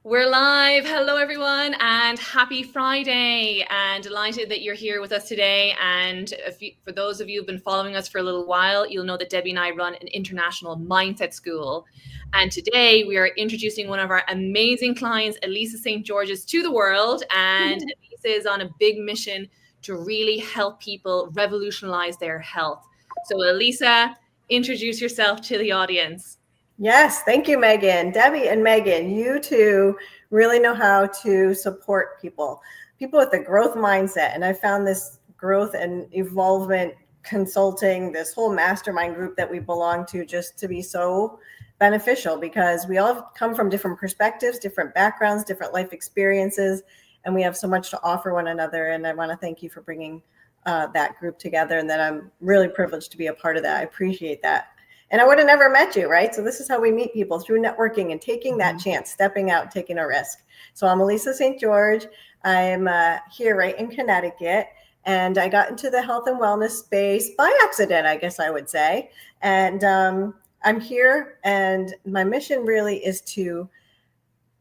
We're live. Hello, everyone, and happy Friday. And delighted that you're here with us today. And for those of you who've been following us for a little while, you'll know that Debbie and I run an international mindset school. And today we are introducing one of our amazing clients, Alisa St. George's, to the world. And Alisa is on a big mission to really help people revolutionize their health. So, Alisa, introduce yourself to the audience. Yes, thank you, Megan. Debbie and Megan, you two really know how to support people with a growth mindset. And I found this growth and evolvement consulting, this whole mastermind group that we belong to, just to be so beneficial because we all come from different perspectives, different backgrounds, different life experiences, and we have so much to offer one another. And I want to thank you for bringing that group together, and that I'm really privileged to be a part of that. I appreciate that. And I would have never met you, right? So this is how we meet people, through networking and taking that chance, stepping out, taking a risk. So I'm Alisa St. George. I'm here right in Connecticut. And I got into the health and wellness space by accident, I guess I would say. And I'm here, and my mission really is to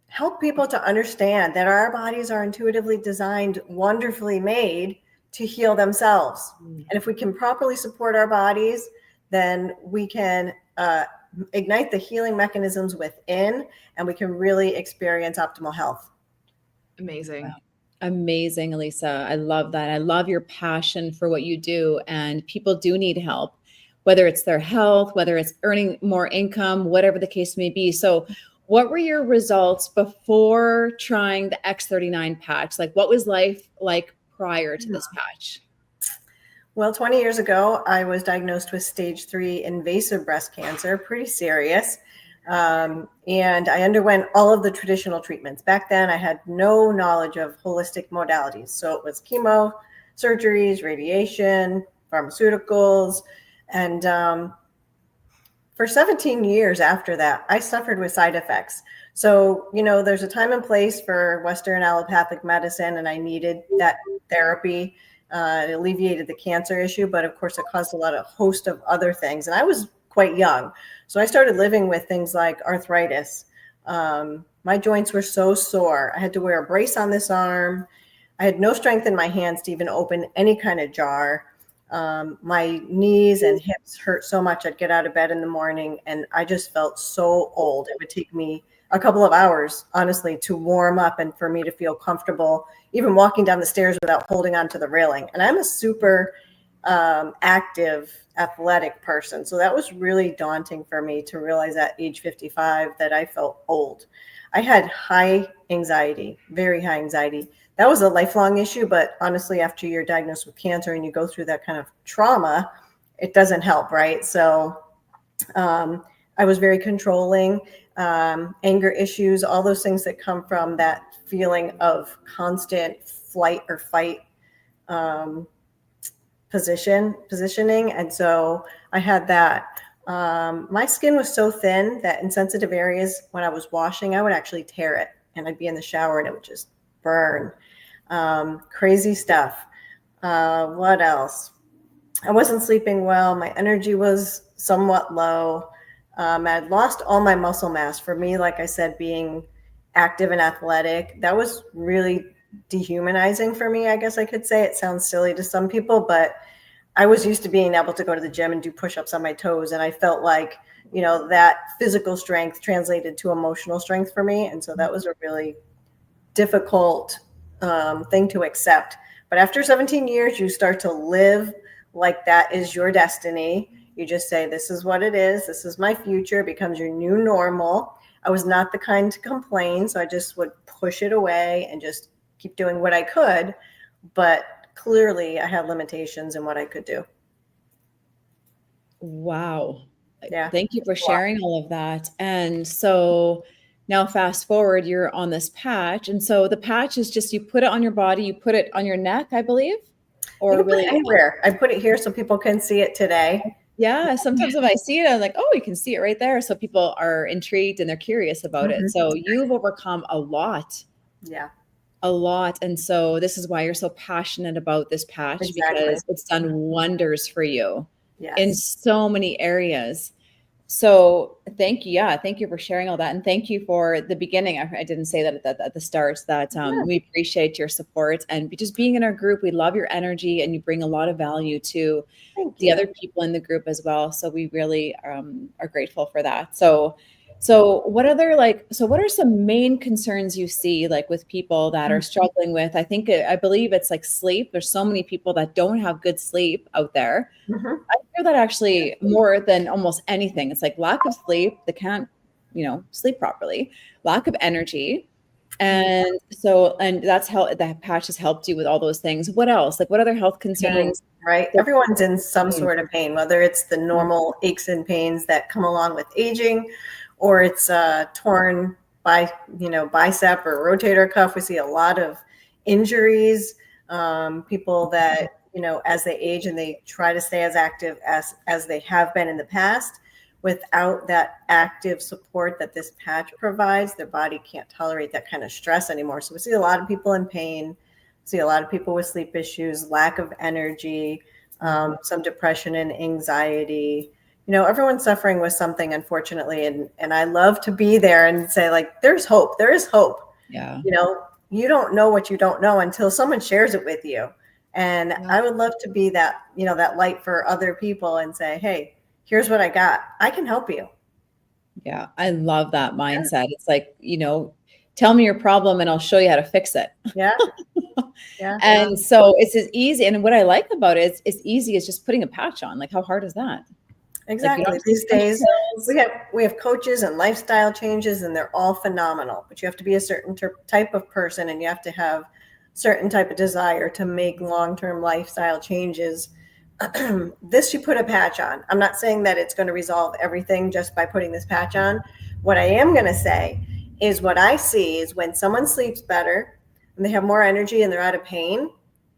help people to understand that our bodies are intuitively designed, wonderfully made to heal themselves. And if we can properly support our bodies, then we can ignite the healing mechanisms within, and we can really experience optimal health. Amazing. Wow. Amazing, Alisa. I love that. I love your passion for what you do, and people do need help, whether it's their health, whether it's earning more income, whatever the case may be. So what were your results before trying the X39 patch? Like, what was life like prior to this patch? Well, 20 years ago, I was diagnosed with stage 3 invasive breast cancer, pretty serious. And I underwent all of the traditional treatments. Back then, I had no knowledge of holistic modalities. So it was chemo, surgeries, radiation, pharmaceuticals. And for 17 years after that, I suffered with side effects. So, there's a time and place for Western allopathic medicine, and I needed that therapy. It alleviated the cancer issue, but of course it caused a host of other things. And I was quite young. So I started living with things like arthritis. My joints were so sore. I had to wear a brace on this arm. I had no strength in my hands to even open any kind of jar. My knees and hips hurt so much. I'd get out of bed in the morning and I just felt so old. It would take me a couple of hours, honestly, to warm up and for me to feel comfortable, even walking down the stairs without holding onto the railing. And I'm a super active, athletic person. So that was really daunting for me to realize at age 55 that I felt old. I had high anxiety, very high anxiety. That was a lifelong issue, but honestly, after you're diagnosed with cancer and you go through that kind of trauma, it doesn't help, right? So I was very controlling, anger issues, all those things that come from that feeling of constant flight or fight positioning. And so I had that. My skin was so thin that in sensitive areas, when I was washing, I would actually tear it, and I'd be in the shower and it would just burn. Crazy stuff. What else? I wasn't sleeping well. My energy was somewhat low. I'd lost all my muscle mass. For me, like I said, being active and athletic, that was really dehumanizing for me, I guess I could say. It sounds silly to some people, but I was used to being able to go to the gym and do push-ups on my toes. And I felt like, that physical strength translated to emotional strength for me. And so that was a really difficult thing to accept. But after 17 years, you start to live like that is your destiny. You just say, this is what it is. This is my future. It becomes your new normal. I was not the kind to complain, so I just would push it away and just keep doing what I could. But clearly, I had limitations in what I could do. Wow. Yeah. Thank you for sharing all of that. And so now fast forward, you're on this patch. And so the patch is just, you put it on your body, you put it on your neck, I believe, or You can really put it anywhere. I put it here so people can see it today. Yeah, sometimes when I see it, I'm like, oh, you can see it right there. So people are intrigued and they're curious about it. So you've overcome a lot. Yeah. A lot. And so this is why you're so passionate about this patch, because it's done wonders for you in so many areas. So thank you. Yeah. Thank you for sharing all that. And thank you for the beginning. I didn't say that at the start that we appreciate your support and just being in our group. We love your energy and you bring a lot of value to the other people in the group as well. So we really are grateful for that. So what what are some main concerns you see like with people that are struggling with, I believe it's like sleep. There's so many people that don't have good sleep out there. I hear that actually more than almost anything. It's like lack of sleep. They can't, sleep properly, lack of energy. And that's how that patch has helped you with all those things. What else? Like what other health concerns? Right. Everyone's in some sort of pain, whether it's the normal aches and pains that come along with aging, or it's torn bicep or rotator cuff. We see a lot of injuries. People that, as they age and they try to stay as active as they have been in the past, without that active support that this patch provides, their body can't tolerate that kind of stress anymore. So we see a lot of people in pain, see a lot of people with sleep issues, lack of energy, some depression and anxiety. Everyone's suffering with something, unfortunately. And I love to be there and say, like, there's hope. There is hope. Yeah. You don't know what you don't know until someone shares it with you. And I would love to be that, that light for other people and say, hey, here's what I got. I can help you. Yeah. I love that mindset. It's like, tell me your problem and I'll show you how to fix it. Yeah. Yeah. And so it's as easy. And what I like about it is it's easy as just putting a patch on. Like, how hard is that? Exactly. Like These days we have coaches and lifestyle changes and they're all phenomenal, but you have to be a certain type of person and you have to have certain type of desire to make long-term lifestyle changes. This, you put a patch on. I'm not saying that it's going to resolve everything just by putting this patch on. What I am going to say is what I see is when someone sleeps better and they have more energy and they're out of pain,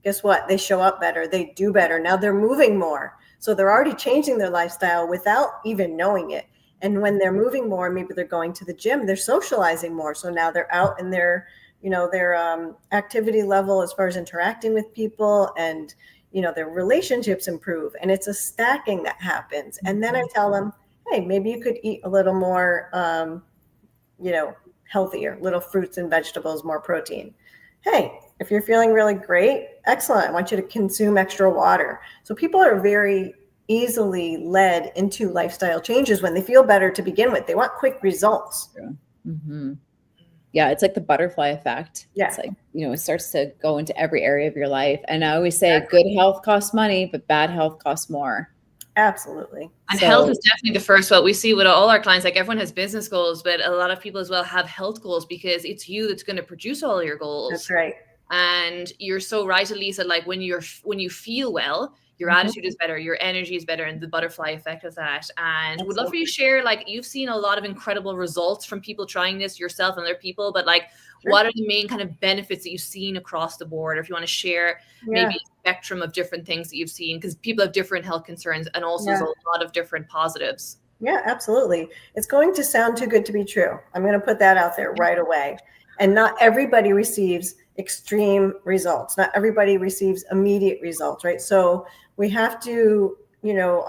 guess what? They show up better. They do better. Now they're moving more. So they're already changing their lifestyle without even knowing it. And when they're moving more, maybe they're going to the gym, they're socializing more. So now they're out and their activity level as far as interacting with people and, their relationships improve. And it's a stacking that happens. And then I tell them, hey, maybe you could eat a little more, healthier, little fruits and vegetables, more protein. Hey, if you're feeling really great, excellent. I want you to consume extra water. So people are very easily led into lifestyle changes when they feel better to begin with. They want quick results. Mm-hmm. Yeah, it's like the butterfly effect. Yeah. It's like, it starts to go into every area of your life. And I always say good health costs money, but bad health costs more. Absolutely. And health is definitely the first. What we see with all our clients, like everyone has business goals, but a lot of people as well have health goals because it's you that's going to produce all your goals. That's right. And you're so right, Alisa, like when you feel well, your attitude is better, your energy is better, and the butterfly effect of that. And would love for you to share, like, you've seen a lot of incredible results from people trying this, yourself and other people, but like, what are the main kind of benefits that you've seen across the board? Or if you want to share maybe a spectrum of different things that you've seen, because people have different health concerns and also there's a lot of different positives. Yeah, absolutely. It's going to sound too good to be true. I'm going to put that out there right away. And not everybody receives extreme results. Not everybody receives immediate results, right? So we have to,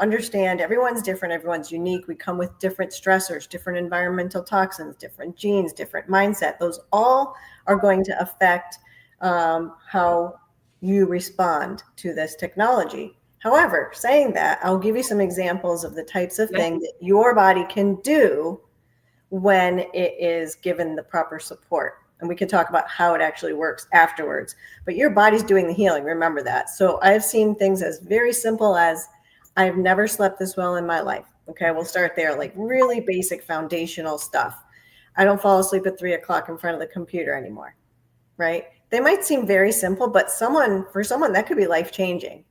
understand everyone's different, everyone's unique. We come with different stressors, different environmental toxins, different genes, different mindset. Those all are going to affect how you respond to this technology. However, saying that, I'll give you some examples of the types of things that your body can do when it is given the proper support. And we can talk about how it actually works afterwards. But your body's doing the healing, remember that. So I've seen things as very simple as, I've never slept this well in my life. Okay, we'll start there, like really basic foundational stuff. I don't fall asleep at 3 o'clock in front of the computer anymore, right? They might seem very simple, but for someone that could be life-changing,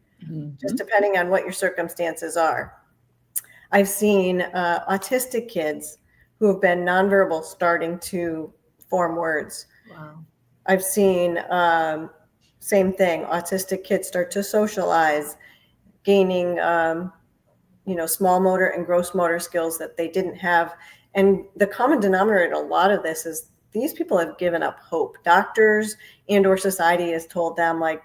just depending on what your circumstances are. I've seen autistic kids who have been nonverbal starting to form words. Wow. I've seen same thing, autistic kids start to socialize, gaining small motor and gross motor skills that they didn't have. And the common denominator in a lot of this is these people have given up hope. Doctors and or society has told them, like,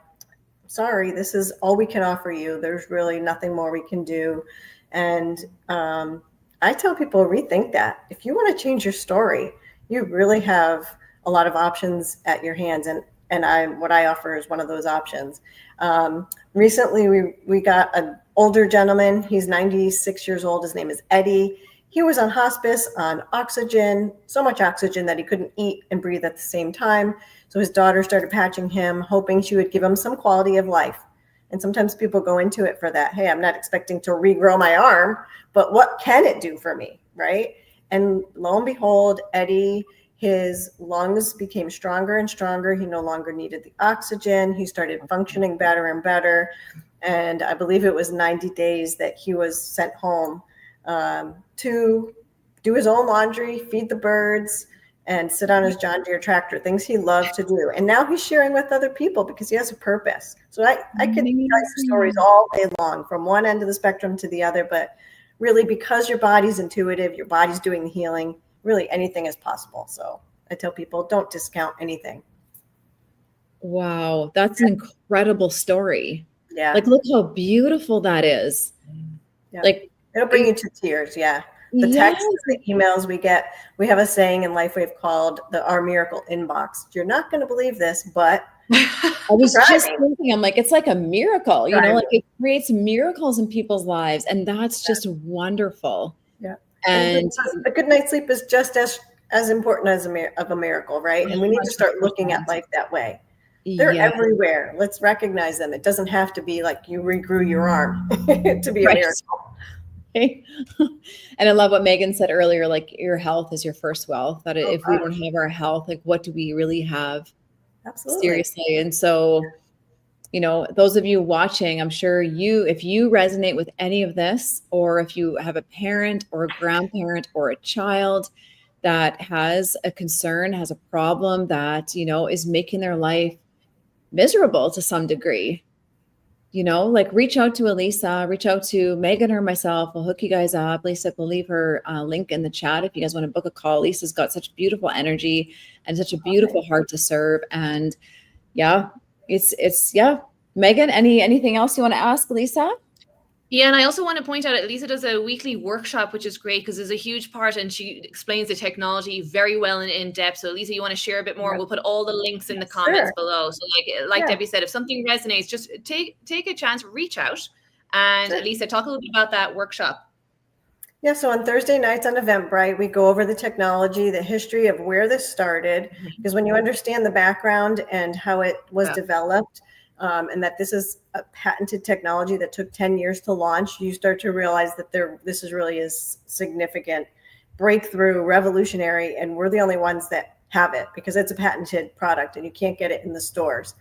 sorry, this is all we can offer you. There's really nothing more we can do. And I I tell people rethink that. If you want to change your story, you really have a lot of options at your hands, and what I offer is one of those options. Recently, we got an older gentleman. He's 96 years old. His name is Eddie. He was on hospice on oxygen, so much oxygen that he couldn't eat and breathe at the same time. So his daughter started patching him, hoping she would give him some quality of life. And sometimes people go into it for that. Hey, I'm not expecting to regrow my arm, but what can it do for me, right? And lo and behold, Eddie, his lungs became stronger and stronger. He no longer needed the oxygen. He started functioning better and better. And I believe it was 90 days that he was sent home to do his own laundry, feed the birds, and sit on his John Deere tractor, things he loved to do. And now he's sharing with other people because he has a purpose. So I could tell you stories all day long from one end of the spectrum to the other, but really because your body's intuitive, your body's doing the healing, really anything is possible. So I tell people, don't discount anything. Wow, that's an incredible story. Yeah. Like, look how beautiful that is. Yeah. Like, it'll bring you to tears. Yeah. The texts, the emails we get, we have a saying in Life Wave called our miracle inbox. You're not going to believe this, but I was just thinking, I'm like, it's like a miracle, you know, like it creates miracles in people's lives. And that's just wonderful. Yeah. And a good night's sleep is just as important as a miracle, right? And we need to start looking at life that way. They're everywhere. Let's recognize them. It doesn't have to be like you regrew your arm to be a miracle. And I love what Megan said earlier, like your health is your first wealth, that if we don't have our health, like what do we really have? Absolutely. Seriously. And so, you know, those of you watching, I'm sure if you resonate with any of this, or if you have a parent or a grandparent or a child that has a concern, has a problem that, you know, is making their life miserable to some degree, you know, like reach out to Alisa, reach out to Megan or myself. We'll hook you guys up. Lisa will leave her link in the chat if you guys want to book a call. Lisa's got such beautiful energy and such a beautiful heart to serve. And yeah, it's Megan, anything else you want to ask Lisa? Yeah, and I also want to point out that Lisa does a weekly workshop, which is great because there's a huge part, and she explains the technology very well and in depth. So, Lisa, you want to share a bit more? We'll put all the links in the comments below. So, like Debbie said, if something resonates, just take a chance, reach out, and Lisa, talk a little bit about that workshop. Yeah, so on Thursday nights on Eventbrite, we go over the technology, the history of where this started, because when you understand the background and how it was developed, and that this is a patented technology that took 10 years to launch, you start to realize that this is really is significant, breakthrough, revolutionary, and we're the only ones that have it because it's a patented product and you can't get it in the stores.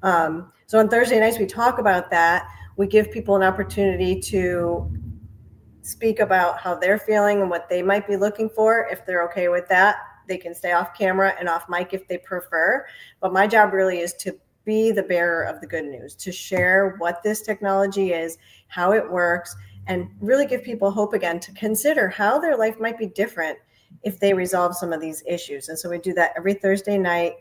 So on Thursday nights, we talk about that. We give people an opportunity to speak about how they're feeling and what they might be looking for. If they're okay with that, they can stay off camera and off mic if they prefer. But my job really is to be the bearer of the good news, to share what this technology is, how it works, and really give people hope again to consider how their life might be different if they resolve some of these issues. And so we do that every Thursday night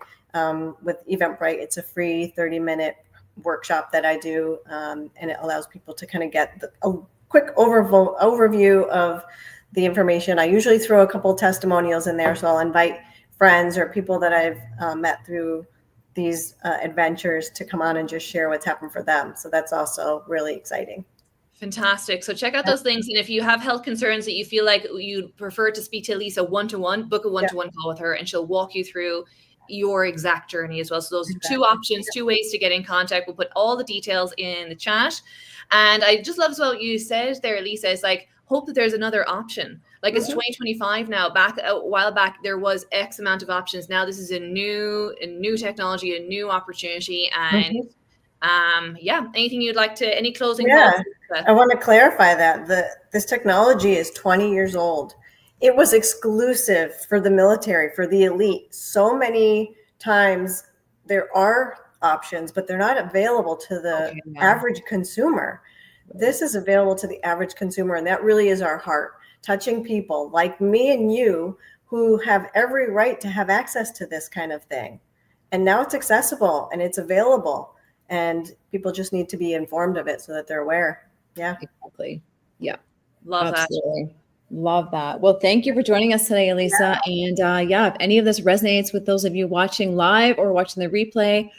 with Eventbrite. It's a free 30-minute workshop that I do, and it allows people to kind of get a quick overview of the information. I usually throw a couple testimonials in there, so I'll invite friends or people that I've met through these adventures to come on and just share what's happened for them. So that's also really exciting. Fantastic. So check out those links. And if you have health concerns that you feel like you'd prefer to speak to Alisa one-to-one, book a one-to-one call with her and she'll walk you through your exact journey as well. So those are two options, two ways to get in contact. We'll put all the details in the chat. And I just love what you said there, Alisa. It's like, hope that there's another option. Like it's 2025 now. Back a while back, there was X amount of options. Now this is a new technology, a new opportunity. And anything you'd like to, any closing thoughts? I want to clarify that this technology is 20 years old. It was exclusive for the military, for the elite. So many times there are options, but they're not available to the average consumer. This is available to the average consumer, and that really is our heart, touching people like me and you who have every right to have access to this kind of thing. And now it's accessible and it's available, and people just need to be informed of it so that they're aware. Yeah, exactly. Yeah, love absolutely. that. Love that. Well, thank you for joining us today, Alisa. And yeah, if any of this resonates with those of you watching live or watching the replay,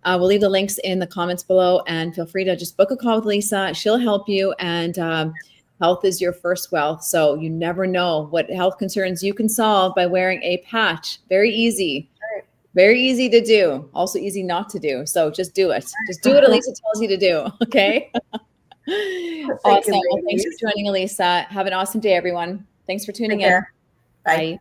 we'll leave the links in the comments below, and feel free to just book a call with Lisa. She'll help you. And health is your first wealth. So you never know what health concerns you can solve by wearing a patch. Very easy. Very easy to do. Also easy not to do. So just do it. Just do what Alisa tells you to do. Okay. Awesome. Well, thanks for joining, Alisa. Have an awesome day, everyone. Thanks for tuning in. Bye. Bye.